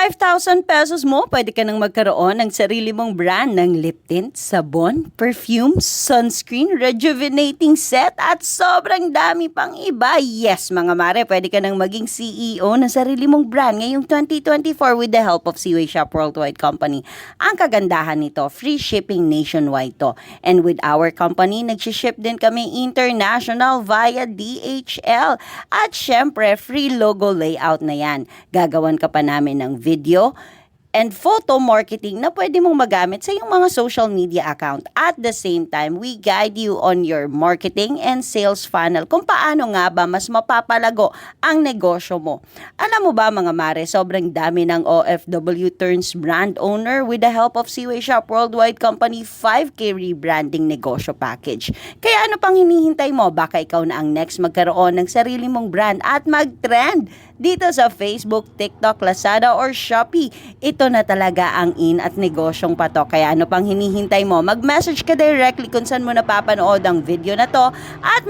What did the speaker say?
5,000 pesos mo, pwede ka nang magkaroon ng sarili mong brand ng lip tint, sabon, perfume, sunscreen, rejuvenating set, at sobrang dami pang iba. Yes, mga mare, pwede ka nang maging CEO ng sarili mong brand ngayong 2024 with the help of Seaway Shop Worldwide Company. Ang kagandahan nito, free shipping nationwide to. And with our company, nagsiship din kami international via DHL. At syempre, free logo layout na yan. Gagawan ka pa namin ng video and photo marketing na pwede mong magamit sa iyong mga social media account. At the same time, we guide you on your marketing and sales funnel kung paano nga ba mas mapapalago ang negosyo mo. Alam mo ba mga mare, sobrang dami ng OFW turns brand owner with the help of Seaway Shop Worldwide Company 5K rebranding negosyo package. Kaya ano pang hinihintay mo? Baka ikaw na ang next magkaroon ng sarili mong brand at mag-trend dito sa Facebook, TikTok, Lazada, or Shopee. Ito na talaga ang in at negosyong pato. Kaya ano pang hinihintay mo? Mag-message ka directly kung saan mo napapanood ang video na to at